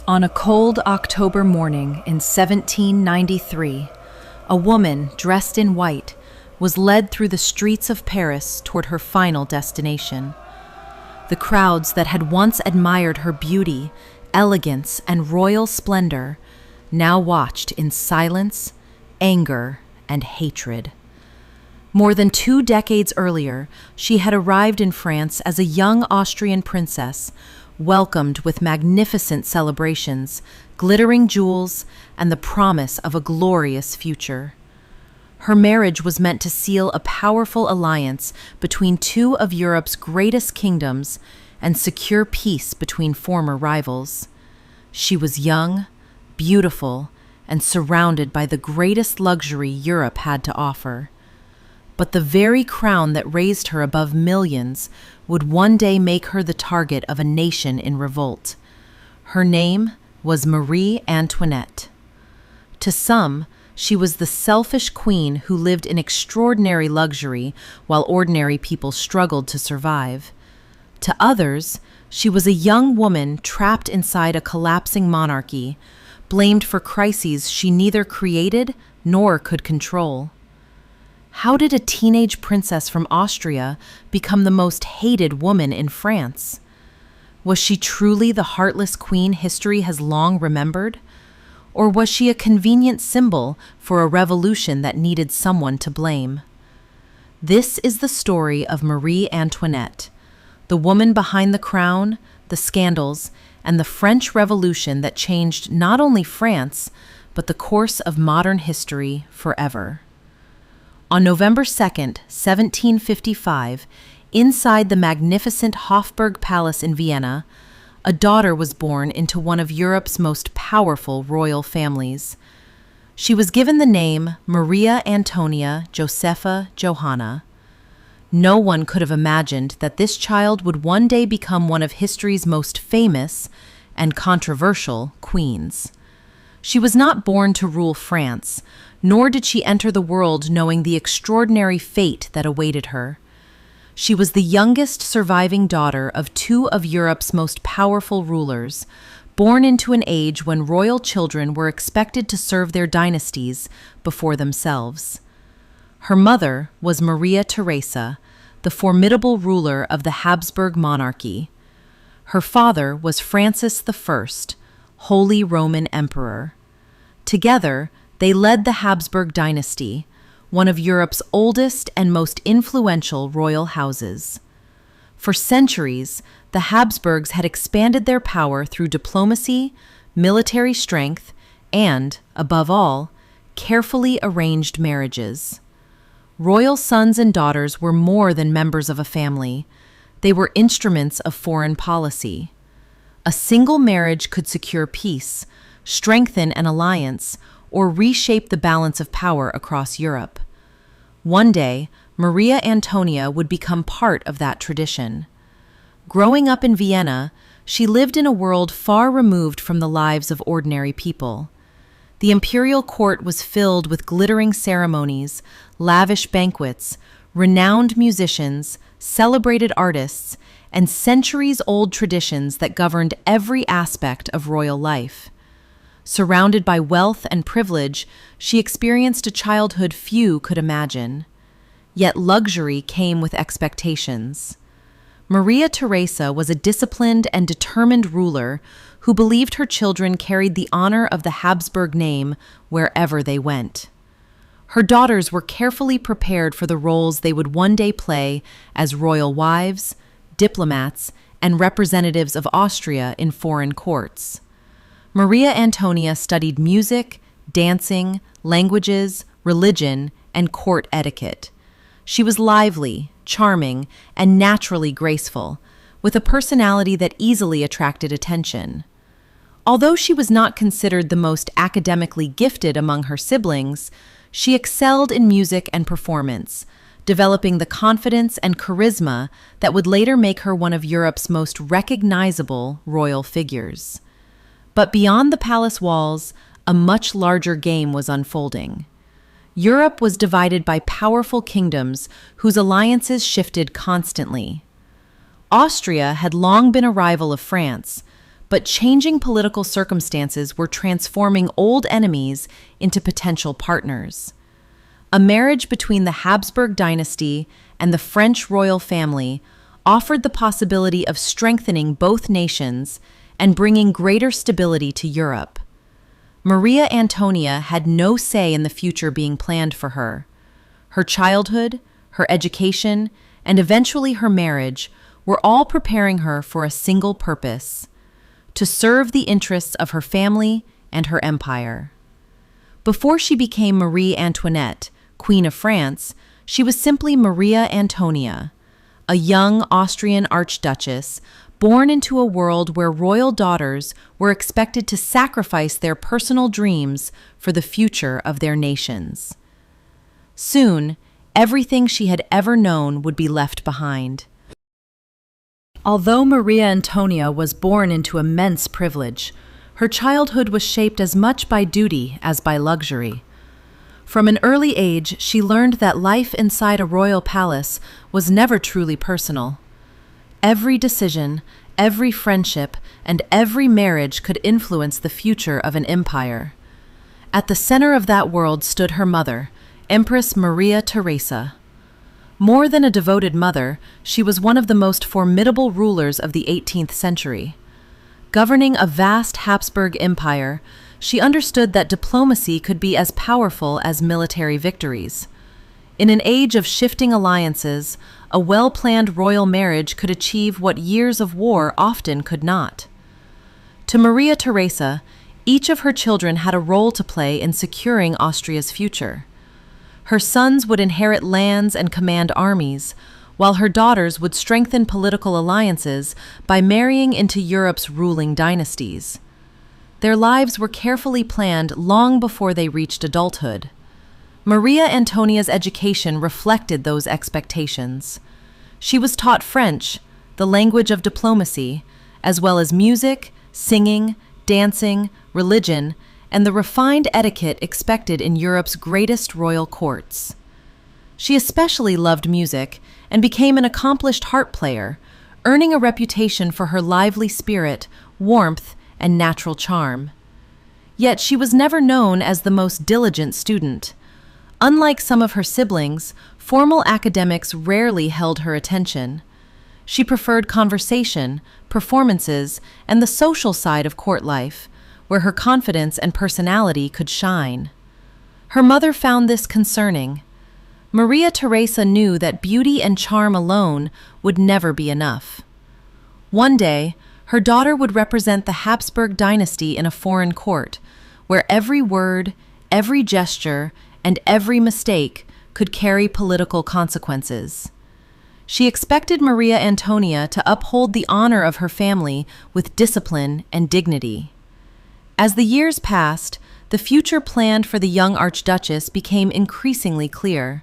On a cold October morning in 1793, a woman dressed in white was led through the streets of Paris toward her final destination. The crowds that had once admired her beauty, elegance, and royal splendor now watched in silence, anger, and hatred. More than 2 decades earlier, she had arrived in France as a young Austrian princess, welcomed with magnificent celebrations, glittering jewels, and the promise of a glorious future. Her marriage was meant to seal a powerful alliance between 2 of Europe's greatest kingdoms and secure peace between former rivals. She was young, beautiful, and surrounded by the greatest luxury Europe had to offer. But the very crown that raised her above millions would one day make her the target of a nation in revolt. Her name was Marie Antoinette. To some, she was the selfish queen who lived in extraordinary luxury while ordinary people struggled to survive. To others, she was a young woman trapped inside a collapsing monarchy, blamed for crises she neither created nor could control. How did a teenage princess from Austria become the most hated woman in France? Was she truly the heartless queen history has long remembered? Or was she a convenient symbol for a revolution that needed someone to blame? This is the story of Marie Antoinette, the woman behind the crown, the scandals, and the French Revolution that changed not only France, but the course of modern history forever. On November 2nd, 1755, inside the magnificent Hofburg Palace in Vienna, a daughter was born into one of Europe's most powerful royal families. She was given the name Maria Antonia Josepha Johanna. No one could have imagined that this child would one day become one of history's most famous and controversial queens. She was not born to rule France, nor did she enter the world knowing the extraordinary fate that awaited her. She was the youngest surviving daughter of 2 of Europe's most powerful rulers, born into an age when royal children were expected to serve their dynasties before themselves. Her mother was Maria Theresa, the formidable ruler of the Habsburg monarchy. Her father was Francis I, Holy Roman Emperor. Together, they led the Habsburg dynasty, one of Europe's oldest and most influential royal houses. For centuries, the Habsburgs had expanded their power through diplomacy, military strength, and, above all, carefully arranged marriages. Royal sons and daughters were more than members of a family. They were instruments of foreign policy. A single marriage could secure peace, strengthen an alliance, or reshape the balance of power across Europe. One day, Maria Antonia would become part of that tradition. Growing up in Vienna, she lived in a world far removed from the lives of ordinary people. The imperial court was filled with glittering ceremonies, lavish banquets, renowned musicians, celebrated artists, and centuries-old traditions that governed every aspect of royal life. Surrounded by wealth and privilege, she experienced a childhood few could imagine. Yet luxury came with expectations. Maria Theresa was a disciplined and determined ruler who believed her children carried the honor of the Habsburg name wherever they went. Her daughters were carefully prepared for the roles they would one day play as royal wives, diplomats, and representatives of Austria in foreign courts. Maria Antonia studied music, dancing, languages, religion, and court etiquette. She was lively, charming, and naturally graceful, with a personality that easily attracted attention. Although she was not considered the most academically gifted among her siblings, she excelled in music and performance, developing the confidence and charisma that would later make her one of Europe's most recognizable royal figures. But beyond the palace walls, a much larger game was unfolding. Europe was divided by powerful kingdoms whose alliances shifted constantly. Austria had long been a rival of France, but changing political circumstances were transforming old enemies into potential partners. A marriage between the Habsburg dynasty and the French royal family offered the possibility of strengthening both nations and bringing greater stability to Europe. Maria Antonia had no say in the future being planned for her. Her childhood, her education, and eventually her marriage were all preparing her for a single purpose: to serve the interests of her family and her empire. Before she became Marie Antoinette, Queen of France, she was simply Maria Antonia, a young Austrian archduchess born into a world where royal daughters were expected to sacrifice their personal dreams for the future of their nations. Soon, everything she had ever known would be left behind. Although Maria Antonia was born into immense privilege, her childhood was shaped as much by duty as by luxury. From an early age, she learned that life inside a royal palace was never truly personal. Every decision, every friendship, and every marriage could influence the future of an empire. At the center of that world stood her mother, Empress Maria Theresa. More than a devoted mother, she was one of the most formidable rulers of the 18th century. Governing a vast Habsburg empire, she understood that diplomacy could be as powerful as military victories. In an age of shifting alliances, a well-planned royal marriage could achieve what years of war often could not. To Maria Theresa, each of her children had a role to play in securing Austria's future. Her sons would inherit lands and command armies, while her daughters would strengthen political alliances by marrying into Europe's ruling dynasties. Their lives were carefully planned long before they reached adulthood. Maria Antonia's education reflected those expectations. She was taught French, the language of diplomacy, as well as music, singing, dancing, religion, and the refined etiquette expected in Europe's greatest royal courts. She especially loved music and became an accomplished harp player, earning a reputation for her lively spirit, warmth, and natural charm. Yet she was never known as the most diligent student. Unlike some of her siblings, formal academics rarely held her attention. She preferred conversation, performances, and the social side of court life, where her confidence and personality could shine. Her mother found this concerning. Maria Theresa knew that beauty and charm alone would never be enough. One day, her daughter would represent the Habsburg dynasty in a foreign court, where every word, every gesture, and every mistake could carry political consequences. She expected Maria Antonia to uphold the honor of her family with discipline and dignity. As the years passed, the future planned for the young archduchess became increasingly clear.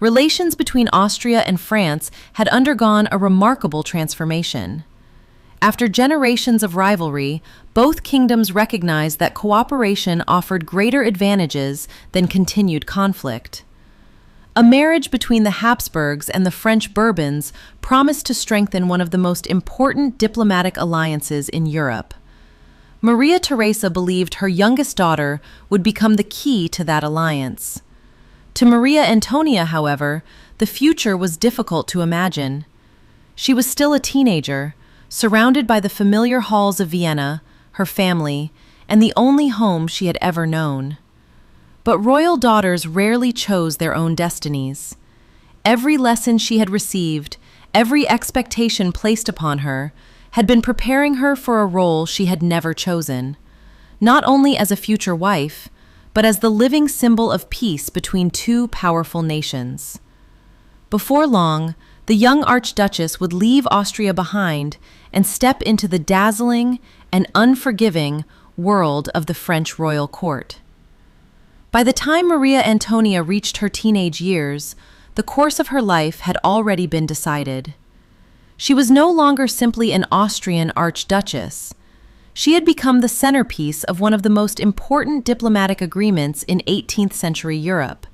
Relations between Austria and France had undergone a remarkable transformation. After generations of rivalry, both kingdoms recognized that cooperation offered greater advantages than continued conflict. A marriage between the Habsburgs and the French Bourbons promised to strengthen one of the most important diplomatic alliances in Europe. Maria Theresa believed her youngest daughter would become the key to that alliance. To Maria Antonia, however, the future was difficult to imagine. She was still a teenager, surrounded by the familiar halls of Vienna, her family, and the only home she had ever known. But royal daughters rarely chose their own destinies. Every lesson she had received, every expectation placed upon her, had been preparing her for a role she had never chosen, not only as a future wife, but as the living symbol of peace between two powerful nations. Before long, the young archduchess would leave Austria behind and step into the dazzling and unforgiving world of the French royal court. By the time Maria Antonia reached her teenage years, the course of her life had already been decided. She was no longer simply an Austrian archduchess. She had become the centerpiece of one of the most important diplomatic agreements in 18th century Europe.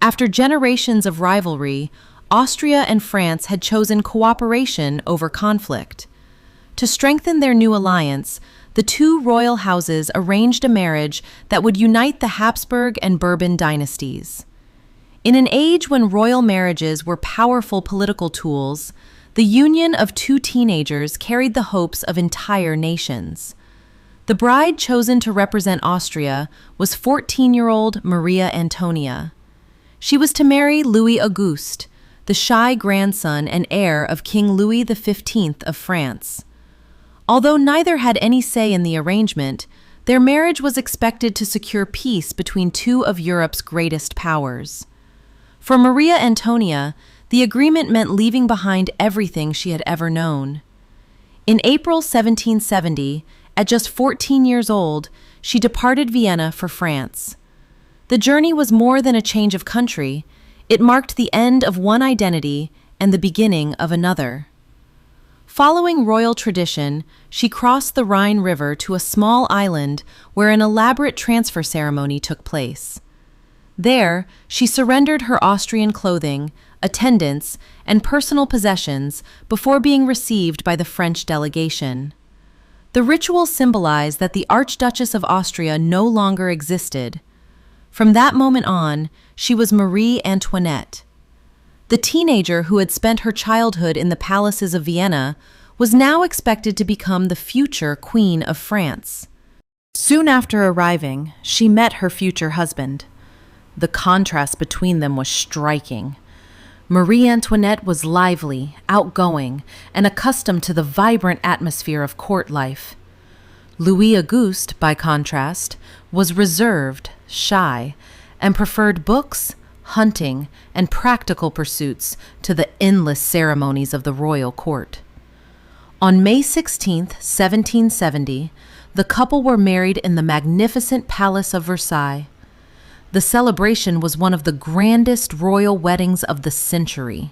After generations of rivalry, Austria and France had chosen cooperation over conflict. To strengthen their new alliance, the two royal houses arranged a marriage that would unite the Habsburg and Bourbon dynasties. In an age when royal marriages were powerful political tools, the union of two teenagers carried the hopes of entire nations. The bride chosen to represent Austria was 14-year-old Maria Antonia. She was to marry Louis Auguste, the shy grandson and heir of King Louis XV of France. Although neither had any say in the arrangement, their marriage was expected to secure peace between two of Europe's greatest powers. For Maria Antonia, the agreement meant leaving behind everything she had ever known. In April 1770, at just 14 years old, she departed Vienna for France. The journey was more than a change of country. It marked the end of one identity and the beginning of another. Following royal tradition, she crossed the Rhine River to a small island where an elaborate transfer ceremony took place. There, she surrendered her Austrian clothing, attendants, and personal possessions before being received by the French delegation. The ritual symbolized that the Archduchess of Austria no longer existed. From that moment on, she was Marie Antoinette. The teenager who had spent her childhood in the palaces of Vienna was now expected to become the future Queen of France. Soon after arriving, she met her future husband. The contrast between them was striking. Marie Antoinette was lively, outgoing, and accustomed to the vibrant atmosphere of court life. Louis Auguste, by contrast, was reserved, shy, and preferred books, hunting, and practical pursuits to the endless ceremonies of the royal court. On May 16, 1770, the couple were married in the magnificent Palace of Versailles. The celebration was one of the grandest royal weddings of the century.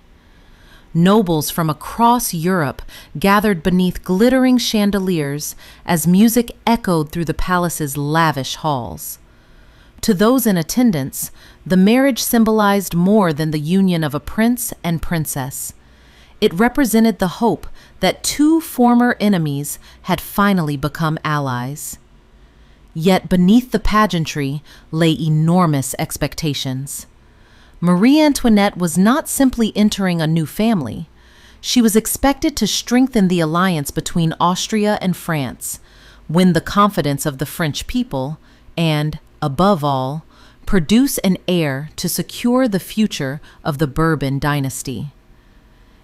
Nobles from across Europe gathered beneath glittering chandeliers as music echoed through the palace's lavish halls. To those in attendance, the marriage symbolized more than the union of a prince and princess. It represented the hope that two former enemies had finally become allies. Yet beneath the pageantry lay enormous expectations. Marie Antoinette was not simply entering a new family. She was expected to strengthen the alliance between Austria and France, win the confidence of the French people, and, above all, produce an heir to secure the future of the Bourbon dynasty.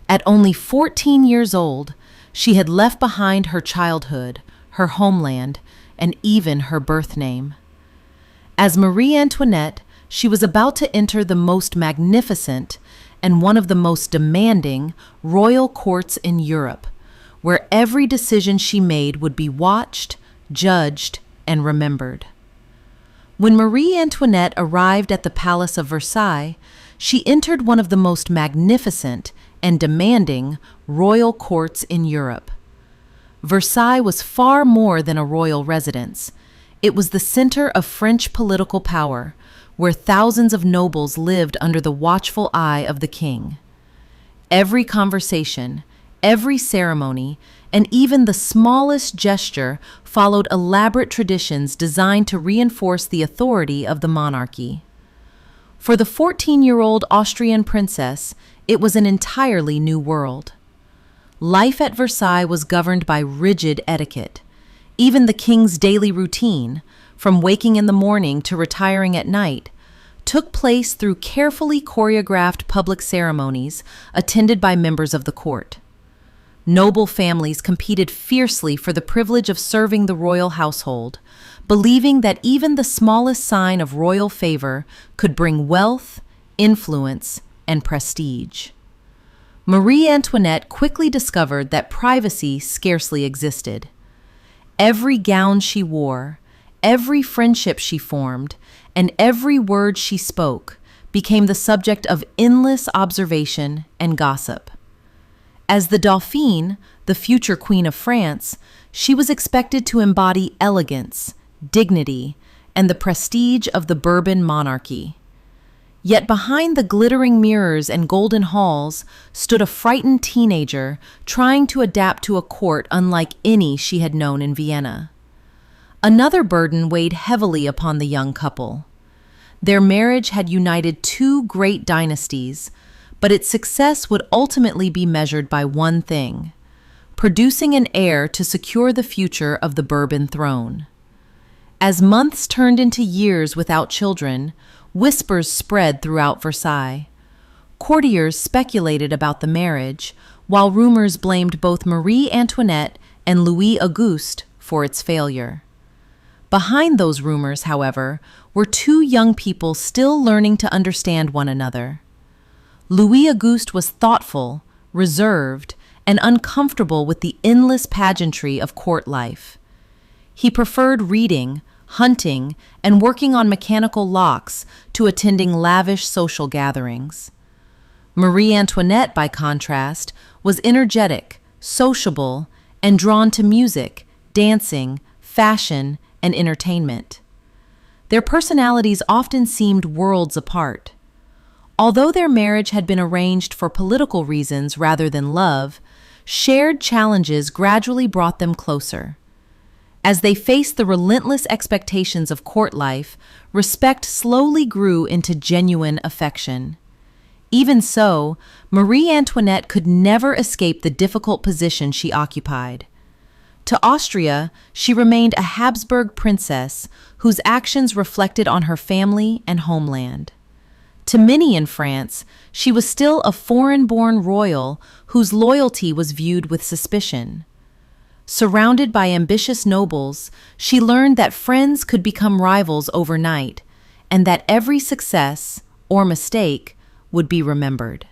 At only 14 years old, she had left behind her childhood, her homeland, and even her birth name. As Marie Antoinette, she was about to enter the most magnificent and one of the most demanding royal courts in Europe, where every decision she made would be watched, judged, and remembered. When Marie Antoinette arrived at the Palace of Versailles, she entered one of the most magnificent and demanding royal courts in Europe. Versailles was far more than a royal residence. It was the center of French political power, where thousands of nobles lived under the watchful eye of the king. Every conversation, every ceremony, and even the smallest gesture followed elaborate traditions designed to reinforce the authority of the monarchy. For the 14-year-old Austrian princess, it was an entirely new world. Life at Versailles was governed by rigid etiquette. Even the king's daily routine, from waking in the morning to retiring at night, took place through carefully choreographed public ceremonies attended by members of the court. Noble families competed fiercely for the privilege of serving the royal household, believing that even the smallest sign of royal favor could bring wealth, influence, and prestige. Marie Antoinette quickly discovered that privacy scarcely existed. Every gown she wore, every friendship she formed, and every word she spoke became the subject of endless observation and gossip. As the Dauphine, the future Queen of France, she was expected to embody elegance, dignity, and the prestige of the Bourbon monarchy. Yet behind the glittering mirrors and golden halls stood a frightened teenager trying to adapt to a court unlike any she had known in Vienna. Another burden weighed heavily upon the young couple. Their marriage had united two great dynasties, but its success would ultimately be measured by one thing: producing an heir to secure the future of the Bourbon throne. As months turned into years without children, whispers spread throughout Versailles. Courtiers speculated about the marriage, while rumors blamed both Marie Antoinette and Louis Auguste for its failure. Behind those rumors, however, were two young people still learning to understand one another. Louis Auguste was thoughtful, reserved, and uncomfortable with the endless pageantry of court life. He preferred reading, hunting, and working on mechanical locks to attending lavish social gatherings. Marie Antoinette, by contrast, was energetic, sociable, and drawn to music, dancing, fashion, and entertainment. Their personalities often seemed worlds apart. Although their marriage had been arranged for political reasons rather than love, shared challenges gradually brought them closer. As they faced the relentless expectations of court life, respect slowly grew into genuine affection. Even so, Marie Antoinette could never escape the difficult position she occupied. To Austria, she remained a Habsburg princess whose actions reflected on her family and homeland. To many in France, she was still a foreign-born royal whose loyalty was viewed with suspicion. Surrounded by ambitious nobles, she learned that friends could become rivals overnight, and that every success, or mistake, would be remembered.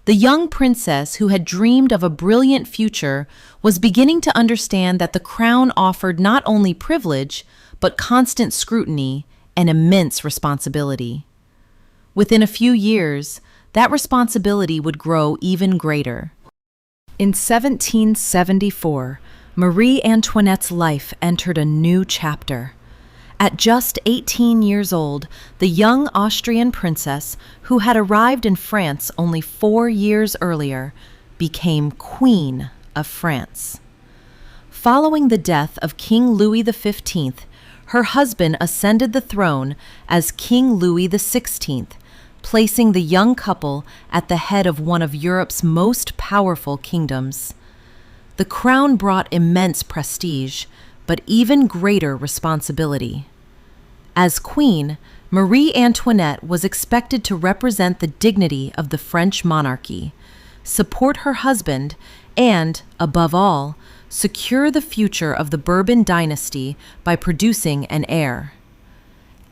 The young princess, who had dreamed of a brilliant future, was beginning to understand that the crown offered not only privilege, but constant scrutiny and immense responsibility. Within a few years, that responsibility would grow even greater. In 1774, Marie Antoinette's life entered a new chapter. At just 18 years old, the young Austrian princess, who had arrived in France only 4 years earlier, became Queen of France. Following the death of King Louis XV, her husband ascended the throne as King Louis XVI, placing the young couple at the head of one of Europe's most powerful kingdoms. The crown brought immense prestige, but even greater responsibility. As queen, Marie Antoinette was expected to represent the dignity of the French monarchy, support her husband, and, above all, secure the future of the Bourbon dynasty by producing an heir.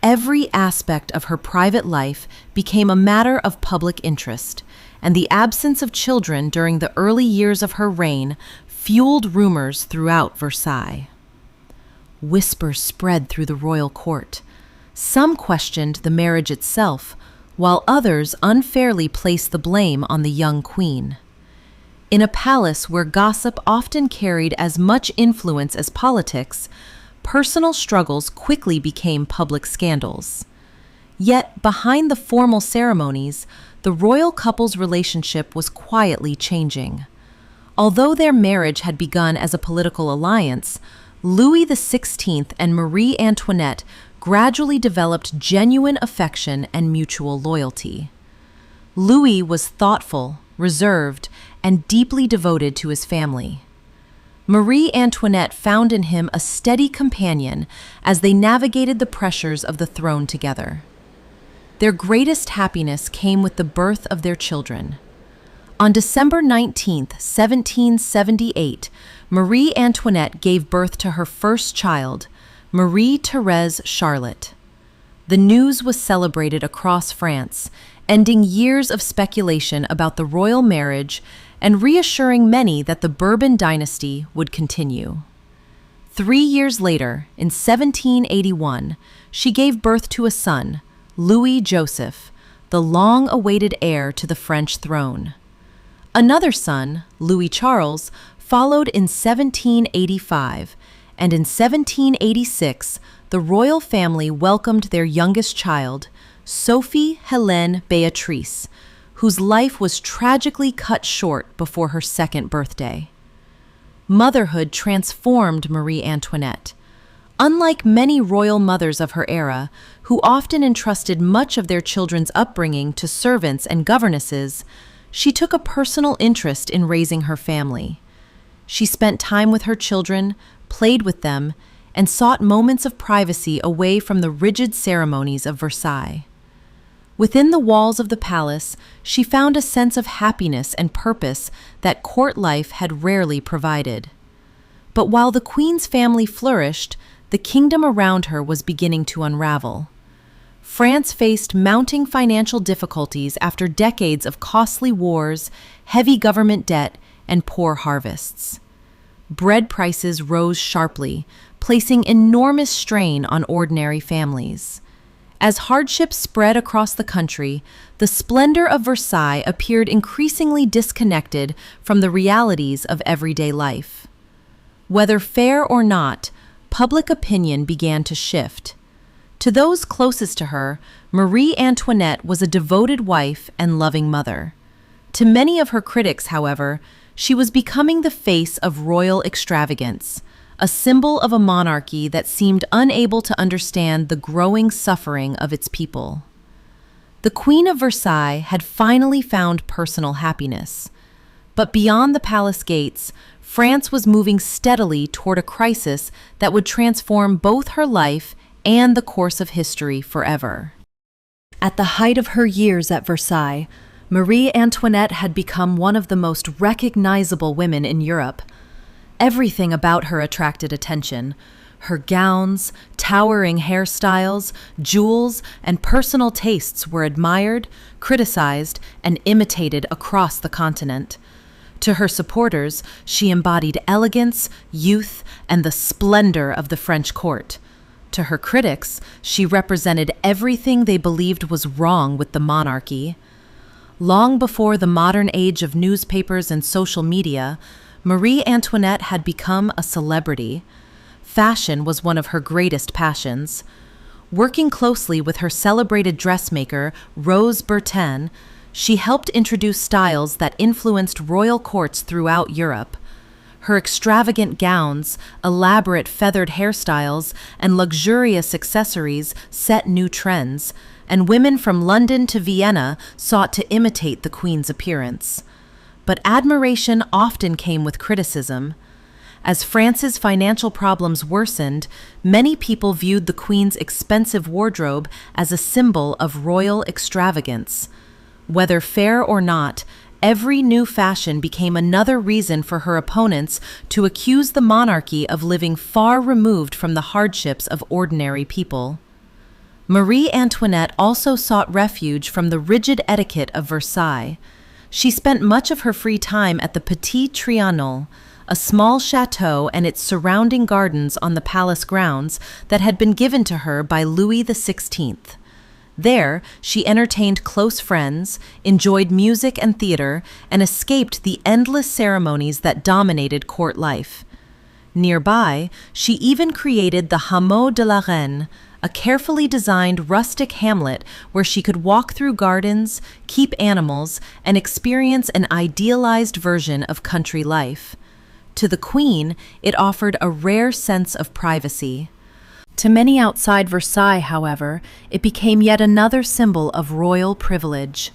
Every aspect of her private life became a matter of public interest, and the absence of children during the early years of her reign fueled rumors throughout Versailles. Whispers spread through the royal court. Some questioned the marriage itself, while others unfairly placed the blame on the young queen. In a palace where gossip often carried as much influence as politics, personal struggles quickly became public scandals. Yet, behind the formal ceremonies, the royal couple's relationship was quietly changing. Although their marriage had begun as a political alliance, Louis XVI and Marie Antoinette gradually developed genuine affection and mutual loyalty. Louis was thoughtful, reserved, and deeply devoted to his family. Marie Antoinette found in him a steady companion as they navigated the pressures of the throne together. Their greatest happiness came with the birth of their children. On December 19, 1778, Marie Antoinette gave birth to her first child, Marie Therese Charlotte. The news was celebrated across France, ending years of speculation about the royal marriage and reassuring many that the Bourbon dynasty would continue. 3 years later, in 1781, she gave birth to a son, Louis Joseph, the long-awaited heir to the French throne. Another son, Louis Charles, followed in 1785, and in 1786, the royal family welcomed their youngest child, Sophie Hélène Béatrice, whose life was tragically cut short before her second birthday. Motherhood transformed Marie Antoinette. Unlike many royal mothers of her era, who often entrusted much of their children's upbringing to servants and governesses, she took a personal interest in raising her family. She spent time with her children, played with them, and sought moments of privacy away from the rigid ceremonies of Versailles. Within the walls of the palace, she found a sense of happiness and purpose that court life had rarely provided. But while the Queen's family flourished, the kingdom around her was beginning to unravel. France faced mounting financial difficulties after decades of costly wars, heavy government debt, and poor harvests. Bread prices rose sharply, placing enormous strain on ordinary families. As hardships spread across the country, the splendor of Versailles appeared increasingly disconnected from the realities of everyday life. Whether fair or not, public opinion began to shift. To those closest to her, Marie Antoinette was a devoted wife and loving mother. To many of her critics, however, she was becoming the face of royal extravagance, a symbol of a monarchy that seemed unable to understand the growing suffering of its people. The Queen of Versailles had finally found personal happiness. But beyond the palace gates, France was moving steadily toward a crisis that would transform both her life and the course of history forever. At the height of her years at Versailles, Marie Antoinette had become one of the most recognizable women in Europe. Everything about her attracted attention. Her gowns, towering hairstyles, jewels, and personal tastes were admired, criticized, and imitated across the continent. To her supporters, she embodied elegance, youth, and the splendor of the French court. To her critics, she represented everything they believed was wrong with the monarchy. Long before the modern age of newspapers and social media, Marie Antoinette had become a celebrity. Fashion was one of her greatest passions. Working closely with her celebrated dressmaker, Rose Bertin, she helped introduce styles that influenced royal courts throughout Europe. Her extravagant gowns, elaborate feathered hairstyles, and luxurious accessories set new trends, and women from London to Vienna sought to imitate the Queen's appearance. But admiration often came with criticism. As France's financial problems worsened, many people viewed the Queen's expensive wardrobe as a symbol of royal extravagance. Whether fair or not, every new fashion became another reason for her opponents to accuse the monarchy of living far removed from the hardships of ordinary people. Marie Antoinette also sought refuge from the rigid etiquette of Versailles. She spent much of her free time at the Petit Trianon, a small chateau and its surrounding gardens on the palace grounds that had been given to her by Louis XVI. There, she entertained close friends, enjoyed music and theater, and escaped the endless ceremonies that dominated court life. Nearby, she even created the Hameau de la Reine, a carefully designed rustic hamlet where she could walk through gardens, keep animals, and experience an idealized version of country life. To the Queen, it offered a rare sense of privacy. To many outside Versailles, however, it became yet another symbol of royal privilege.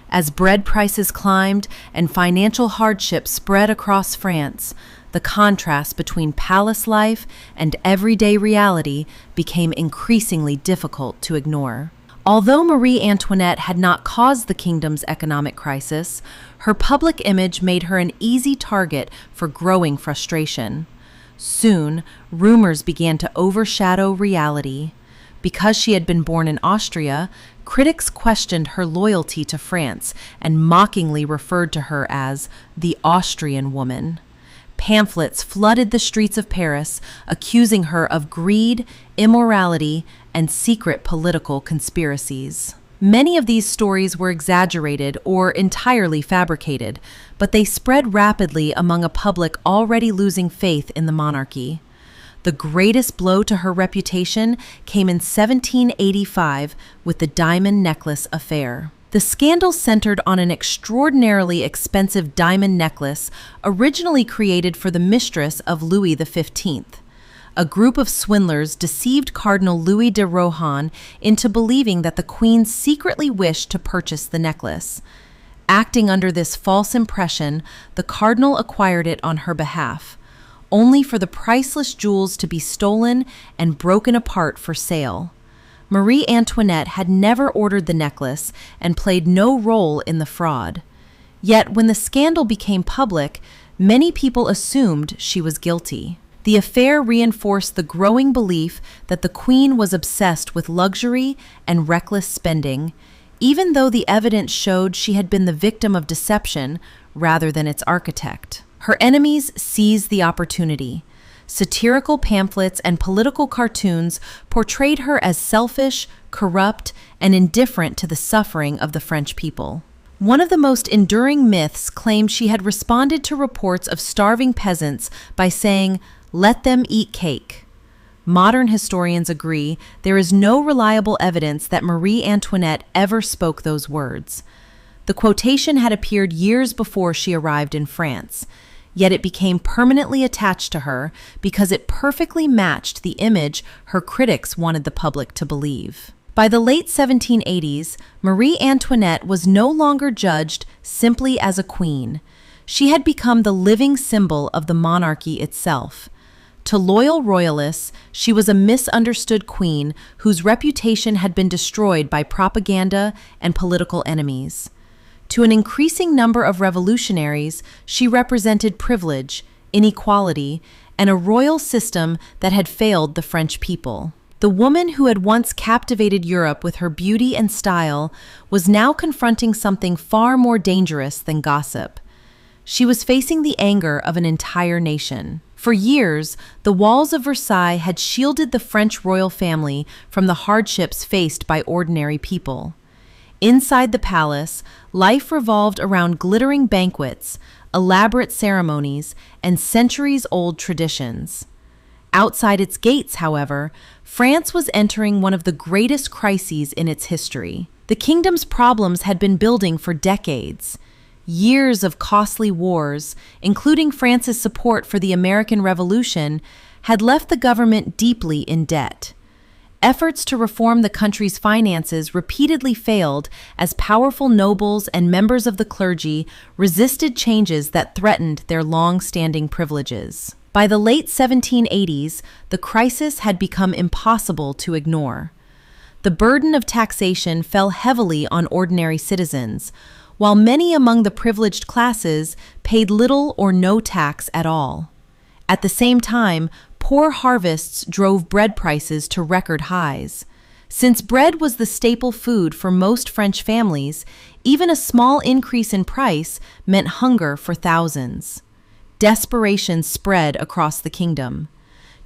As bread prices climbed and financial hardship spread across France, the contrast between palace life and everyday reality became increasingly difficult to ignore. Although Marie Antoinette had not caused the kingdom's economic crisis, her public image made her an easy target for growing frustration. Soon, rumors began to overshadow reality. Because she had been born in Austria, critics questioned her loyalty to France and mockingly referred to her as the Austrian woman. Pamphlets flooded the streets of Paris, accusing her of greed, immorality, and secret political conspiracies. Many of these stories were exaggerated or entirely fabricated, but they spread rapidly among a public already losing faith in the monarchy. The greatest blow to her reputation came in 1785 with the diamond necklace affair. The scandal centered on an extraordinarily expensive diamond necklace originally created for the mistress of Louis XV. A group of swindlers deceived Cardinal Louis de Rohan into believing that the Queen secretly wished to purchase the necklace. Acting under this false impression, the Cardinal acquired it on her behalf, only for the priceless jewels to be stolen and broken apart for sale. Marie Antoinette had never ordered the necklace and played no role in the fraud. Yet when the scandal became public, many people assumed she was guilty. The affair reinforced the growing belief that the Queen was obsessed with luxury and reckless spending, even though the evidence showed she had been the victim of deception rather than its architect. Her enemies seized the opportunity. Satirical pamphlets and political cartoons portrayed her as selfish, corrupt, and indifferent to the suffering of the French people. One of the most enduring myths claimed she had responded to reports of starving peasants by saying, "Let them eat cake." Modern historians agree there is no reliable evidence that Marie Antoinette ever spoke those words. The quotation had appeared years before she arrived in France, yet it became permanently attached to her because it perfectly matched the image her critics wanted the public to believe. By the late 1780s, Marie Antoinette was no longer judged simply as a queen. She had become the living symbol of the monarchy itself. To loyal royalists, she was a misunderstood queen whose reputation had been destroyed by propaganda and political enemies. To an increasing number of revolutionaries, she represented privilege, inequality, and a royal system that had failed the French people. The woman who had once captivated Europe with her beauty and style was now confronting something far more dangerous than gossip. She was facing the anger of an entire nation. For years, the walls of Versailles had shielded the French royal family from the hardships faced by ordinary people. Inside the palace, life revolved around glittering banquets, elaborate ceremonies, and centuries-old traditions. Outside its gates, however, France was entering one of the greatest crises in its history. The kingdom's problems had been building for decades. Years of costly wars, including France's support for the American Revolution, had left the government deeply in debt. Efforts to reform the country's finances repeatedly failed as powerful nobles and members of the clergy resisted changes that threatened their long-standing privileges. By the late 1780s, the crisis had become impossible to ignore. The burden of taxation fell heavily on ordinary citizens, while many among the privileged classes paid little or no tax at all. At the same time, poor harvests drove bread prices to record highs. Since bread was the staple food for most French families, even a small increase in price meant hunger for thousands. Desperation spread across the kingdom.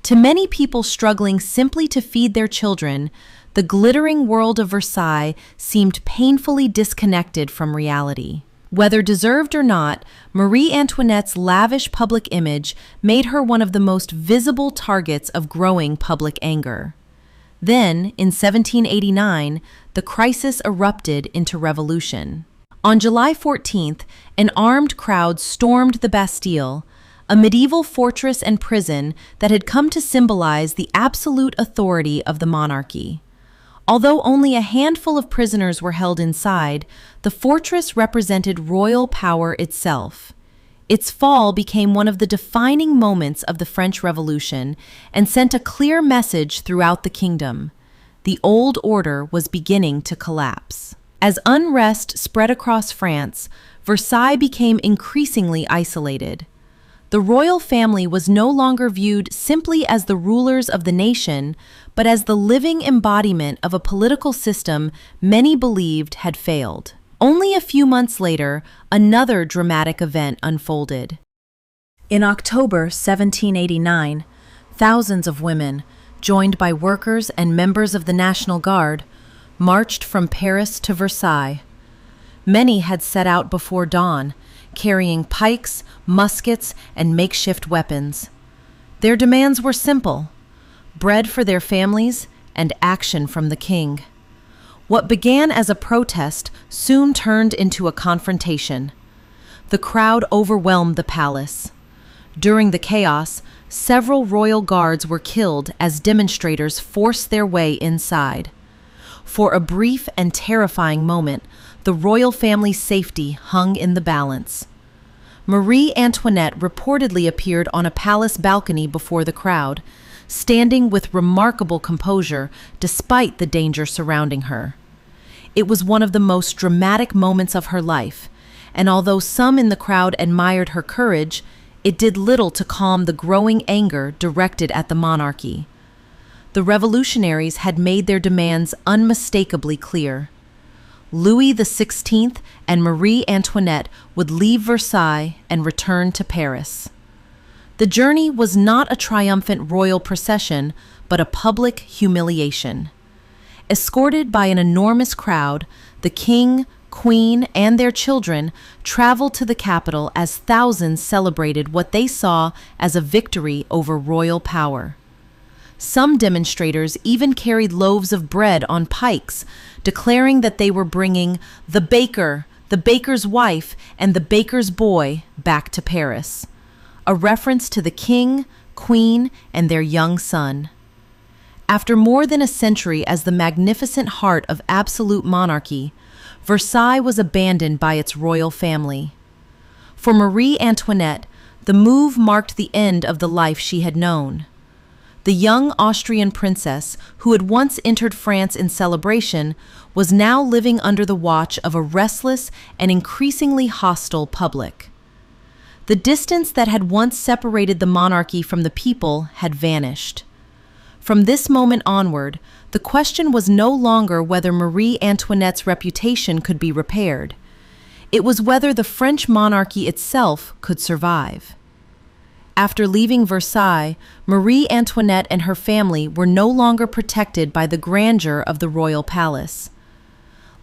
To many people struggling simply to feed their children, the glittering world of Versailles seemed painfully disconnected from reality. Whether deserved or not, Marie Antoinette's lavish public image made her one of the most visible targets of growing public anger. Then, in 1789, the crisis erupted into revolution. On July 14th, an armed crowd stormed the Bastille, a medieval fortress and prison that had come to symbolize the absolute authority of the monarchy. Although only a handful of prisoners were held inside, the fortress represented royal power itself. Its fall became one of the defining moments of the French Revolution and sent a clear message throughout the kingdom. The old order was beginning to collapse. As unrest spread across France, Versailles became increasingly isolated. The royal family was no longer viewed simply as the rulers of the nation, but as the living embodiment of a political system many believed had failed. Only a few months later, another dramatic event unfolded. In October 1789, thousands of women, joined by workers and members of the National Guard, marched from Paris to Versailles. Many had set out before dawn, carrying pikes, muskets, and makeshift weapons. Their demands were simple: bread for their families and action from the king. What began as a protest soon turned into a confrontation. The crowd overwhelmed the palace. During the chaos, several royal guards were killed as demonstrators forced their way inside. For a brief and terrifying moment, the royal family's safety hung in the balance. Marie Antoinette reportedly appeared on a palace balcony before the crowd, standing with remarkable composure despite the danger surrounding her. It was one of the most dramatic moments of her life, and although some in the crowd admired her courage, it did little to calm the growing anger directed at the monarchy. The revolutionaries had made their demands unmistakably clear. Louis XVI and Marie Antoinette would leave Versailles and return to Paris. The journey was not a triumphant royal procession, but a public humiliation. Escorted by an enormous crowd, the king, queen, and their children traveled to the capital as thousands celebrated what they saw as a victory over royal power. Some demonstrators even carried loaves of bread on pikes, declaring that they were bringing the baker, the baker's wife, and the baker's boy back to Paris, a reference to the king, queen, and their young son. After more than a century as the magnificent heart of absolute monarchy, Versailles was abandoned by its royal family. For Marie Antoinette, the move marked the end of the life she had known. The young Austrian princess, who had once entered France in celebration, was now living under the watch of a restless and increasingly hostile public. The distance that had once separated the monarchy from the people had vanished. From this moment onward, the question was no longer whether Marie Antoinette's reputation could be repaired. It was whether the French monarchy itself could survive. After leaving Versailles, Marie Antoinette and her family were no longer protected by the grandeur of the royal palace.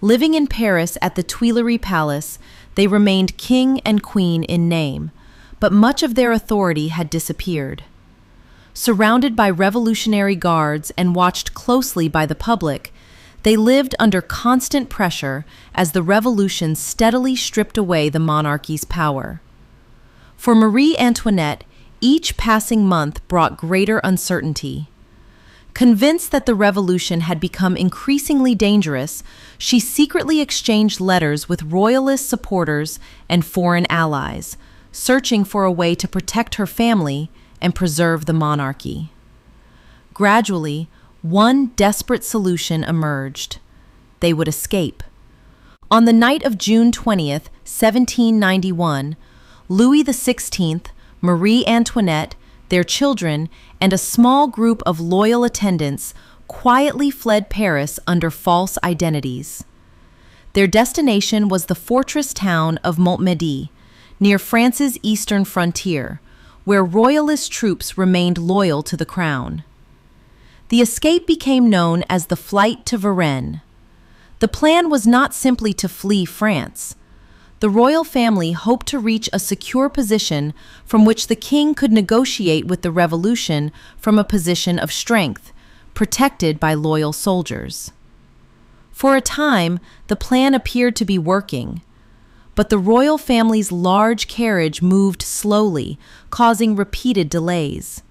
Living in Paris at the Tuileries Palace, they remained king and queen in name, but much of their authority had disappeared. Surrounded by revolutionary guards and watched closely by the public, they lived under constant pressure as the revolution steadily stripped away the monarchy's power. For Marie Antoinette, each passing month brought greater uncertainty. Convinced that the revolution had become increasingly dangerous, she secretly exchanged letters with royalist supporters and foreign allies, searching for a way to protect her family and preserve the monarchy. Gradually, one desperate solution emerged. They would escape. On the night of June 20th, 1791, Louis XVI, Marie Antoinette, their children, and a small group of loyal attendants quietly fled Paris under false identities. Their destination was the fortress town of Montmédy, near France's eastern frontier, where royalist troops remained loyal to the crown. The escape became known as the Flight to Varennes. The plan was not simply to flee France. The royal family hoped to reach a secure position from which the king could negotiate with the revolution from a position of strength, protected by loyal soldiers. For a time, the plan appeared to be working, but the royal family's large carriage moved slowly, causing repeated delays.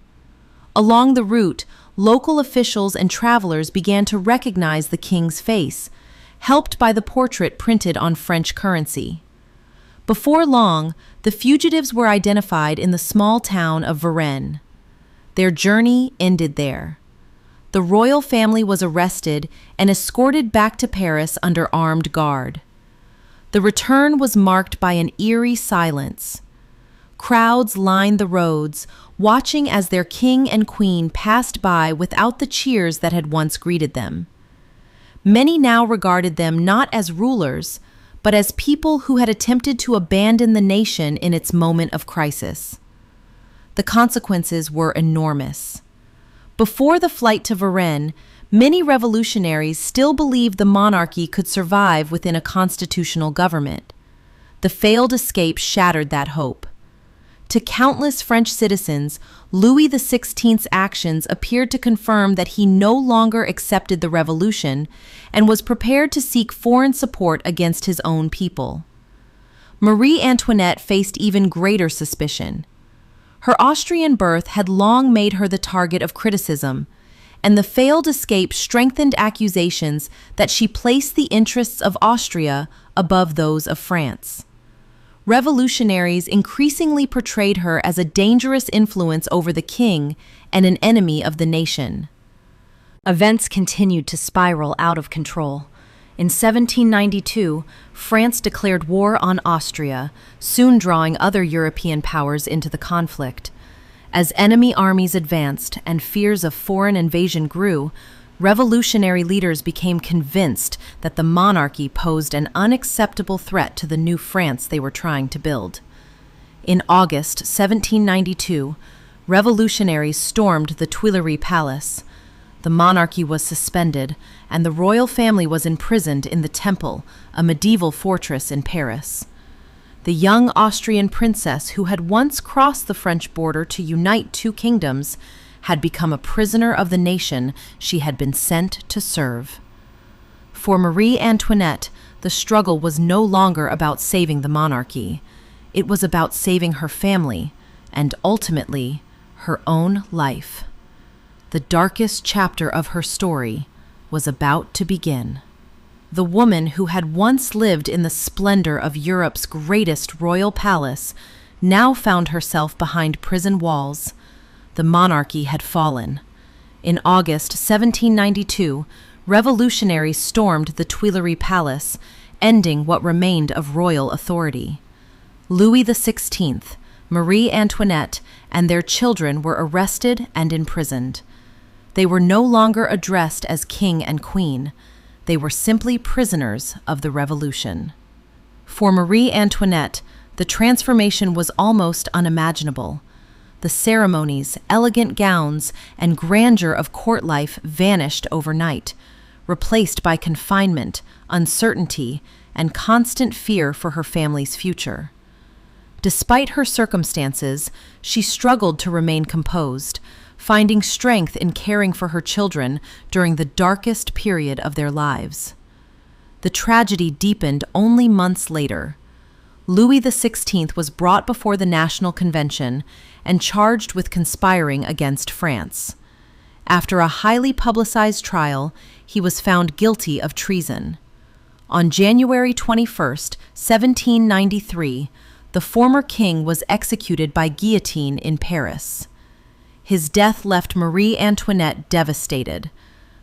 Along the route, local officials and travelers began to recognize the king's face, helped by the portrait printed on French currency. Before long, the fugitives were identified in the small town of Varennes. Their journey ended there. The royal family was arrested and escorted back to Paris under armed guard. The return was marked by an eerie silence. Crowds lined the roads, watching as their king and queen passed by without the cheers that had once greeted them. Many now regarded them not as rulers, but as people who had attempted to abandon the nation in its moment of crisis. The consequences were enormous. Before the flight to Varennes, many revolutionaries still believed the monarchy could survive within a constitutional government. The failed escape shattered that hope. To countless French citizens, Louis XVI's actions appeared to confirm that he no longer accepted the revolution and was prepared to seek foreign support against his own people. Marie Antoinette faced even greater suspicion. Her Austrian birth had long made her the target of criticism, and the failed escape strengthened accusations that she placed the interests of Austria above those of France. Revolutionaries increasingly portrayed her as a dangerous influence over the king and an enemy of the nation. Events continued to spiral out of control. In 1792, France declared war on Austria, soon drawing other European powers into the conflict. As enemy armies advanced and fears of foreign invasion grew, revolutionary leaders became convinced that the monarchy posed an unacceptable threat to the new France they were trying to build. In August 1792, revolutionaries stormed the Tuileries Palace. The monarchy was suspended, and the royal family was imprisoned in the Temple, a medieval fortress in Paris. The young Austrian princess, who had once crossed the French border to unite two kingdoms, had become a prisoner of the nation she had been sent to serve. For Marie Antoinette, the struggle was no longer about saving the monarchy. It was about saving her family, and ultimately, her own life. The darkest chapter of her story was about to begin. The woman who had once lived in the splendor of Europe's greatest royal palace now found herself behind prison walls. The monarchy had fallen. In August 1792, revolutionaries stormed the Tuileries Palace, ending what remained of royal authority. Louis XVI, Marie Antoinette, and their children were arrested and imprisoned. They were no longer addressed as king and queen. They were simply prisoners of the revolution. For Marie Antoinette, the transformation was almost unimaginable. The ceremonies, elegant gowns, and grandeur of court life vanished overnight, replaced by confinement, uncertainty, and constant fear for her family's future. Despite her circumstances, she struggled to remain composed, finding strength in caring for her children during the darkest period of their lives. The tragedy deepened only months later. Louis XVI was brought before the National Convention and charged with conspiring against France. After a highly publicized trial, he was found guilty of treason. On January 21, 1793, the former king was executed by guillotine in Paris. His death left Marie Antoinette devastated.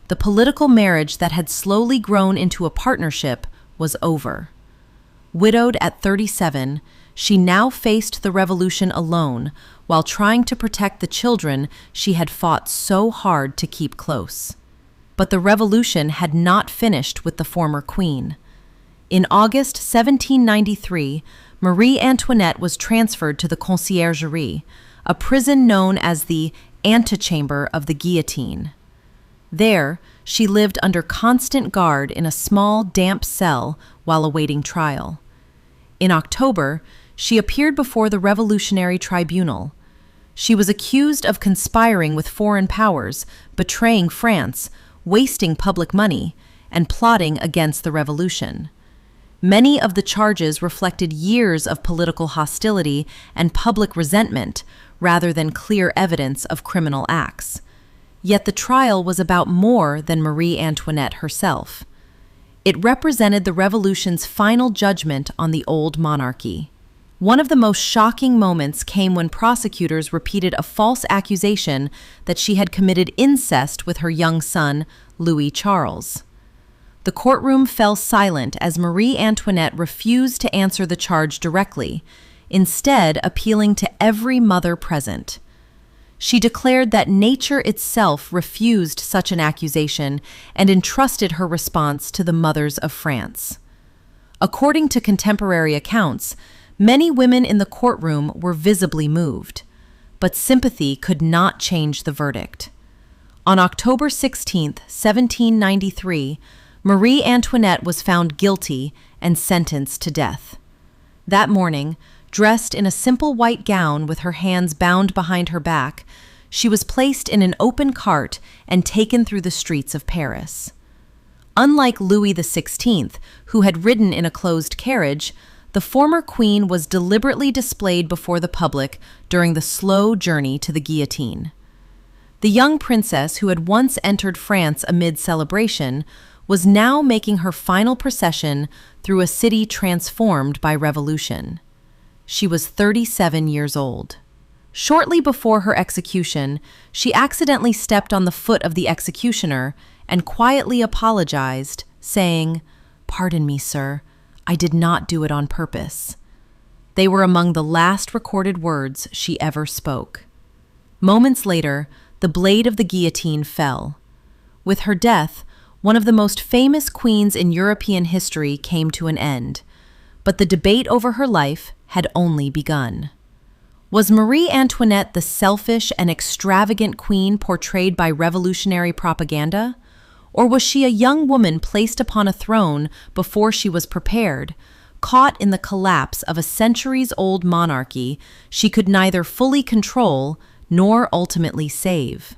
The political marriage that had slowly grown into a partnership was over. Widowed at 37, she now faced the revolution alone while trying to protect the children she had fought so hard to keep close. But the revolution had not finished with the former queen. In August 1793, Marie Antoinette was transferred to the Conciergerie, a prison known as the antechamber of the guillotine. There, she lived under constant guard in a small, damp cell while awaiting trial. In October, she appeared before the Revolutionary Tribunal. She was accused of conspiring with foreign powers, betraying France, wasting public money, and plotting against the revolution. Many of the charges reflected years of political hostility and public resentment rather than clear evidence of criminal acts. Yet the trial was about more than Marie Antoinette herself. It represented the revolution's final judgment on the old monarchy. One of the most shocking moments came when prosecutors repeated a false accusation that she had committed incest with her young son, Louis Charles. The courtroom fell silent as Marie Antoinette refused to answer the charge directly, instead appealing to every mother present. She declared that nature itself refused such an accusation and entrusted her response to the mothers of France. According to contemporary accounts, many women in the courtroom were visibly moved, but sympathy could not change the verdict. On October 16, 1793, Marie Antoinette was found guilty and sentenced to death. That morning, Dressed in a simple white gown with her hands bound behind her back, she was placed in an open cart and taken through the streets of Paris. Unlike Louis XVI, who had ridden in a closed carriage, the former queen was deliberately displayed before the public during the slow journey to the guillotine. The young princess, who had once entered France amid celebration, was now making her final procession through a city transformed by revolution. She was 37 years old. Shortly before her execution, she accidentally stepped on the foot of the executioner and quietly apologized, saying, "Pardon me, sir, I did not do it on purpose." They were among the last recorded words she ever spoke. Moments later, the blade of the guillotine fell. With her death, one of the most famous queens in European history came to an end, but the debate over her life had only begun. Was Marie Antoinette the selfish and extravagant queen portrayed by revolutionary propaganda? Or was she a young woman placed upon a throne before she was prepared, caught in the collapse of a centuries-old monarchy she could neither fully control nor ultimately save?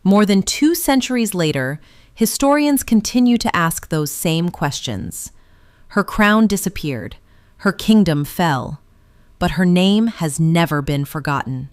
More than 2 centuries later, historians continue to ask those same questions. Her crown disappeared, her kingdom fell, but her name has never been forgotten.